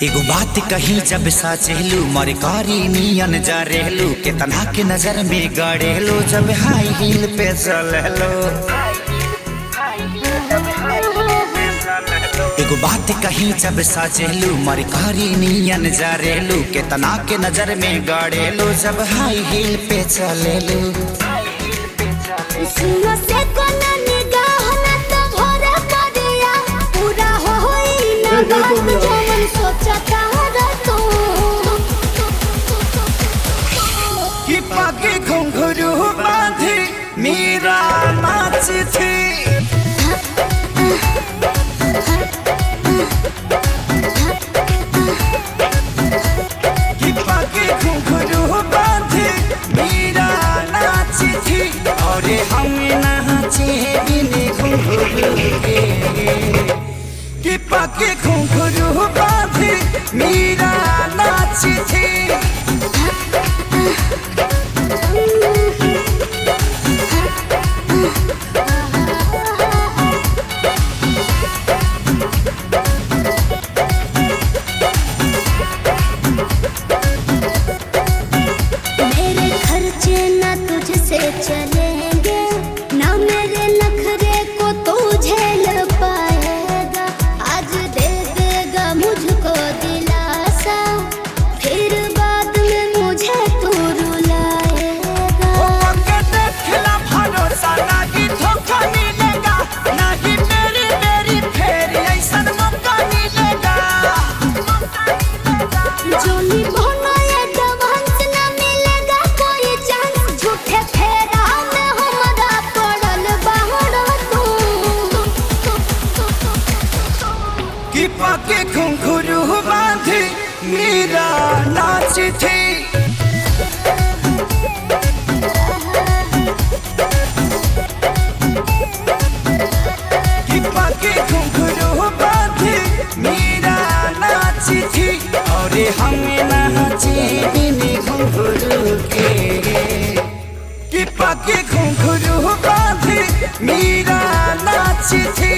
एगो बात कही जब साचेलू मर कारी नियन जा रेलू केतना के नजर में गड़ेलू जब हाई हील पे चलेलू। एगो बात कही जब साचेलू मर कारी नियन जा रेलू केतना के नजर में गड़ेलू जब हाई हील पे चलेलू। कि पगे घुंघरू बांधी मीरा नाची थी। कि पगे घुंघरू बांधी मीरा नाची थी और हम नाचे बिन घुंघरू के। कि पगे घुंघरू बांधी मीरा नाची थी। मेरे खर्चे ना तुझसे चलेंगे ना मेरे नखरे को तू झेल पाएगा। आज दे देगा मुझको दिलासा फिर बाद में मुझे तू रुलाएगा। देखला भरोसा नहीं धोखा मिलेगा नहीं मेरी मेरी फेर ऐसन मौका मिलेगा। जोनी बनाए जवांस ना मिलेगा कोई चांस झूठे फेरा में हमारा पड़ल बाहर तू। कि पगे घुंघरू बांधी मीरा नाची थी। कि पगे घुंघरू बांधी मीरा नाची थी और हम नाचे बिन घुंघरू के। कि पगे घुंघरू बांधी मीरा नाची थी।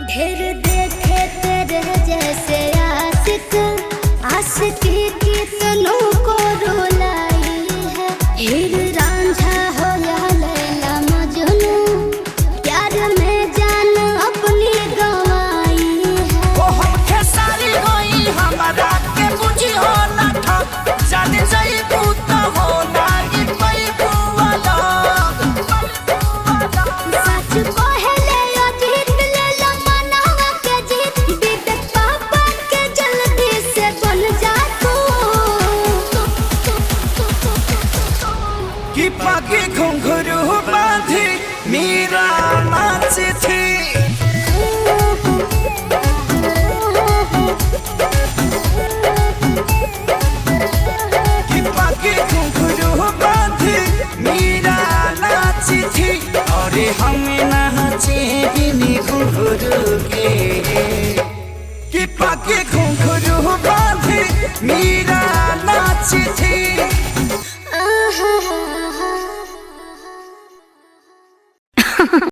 ढेर देखे तेरे जैसे आशिक आशिकी कितनों को रुलाई है। हीर रांझा हो या लैला मजनू प्यार में जान अपनी गंवाई है। ओ हम खेसारी होई हमारा के बुझी हो ना था जाने जाई बूता हो ना कि पई बुआला। सच कहले यो जीत ले लो मनावा के जीत बीत पापा के जल्दी से बन जा तू। कि पगे घुंघरू बांधी मीरा नाची थी। कि पगे घुंघरू बांधी मीरा नाची थी और हम नाचे बिन घुंघरू के। कि पगे घुंघरू बांधी मीरा नाची थी।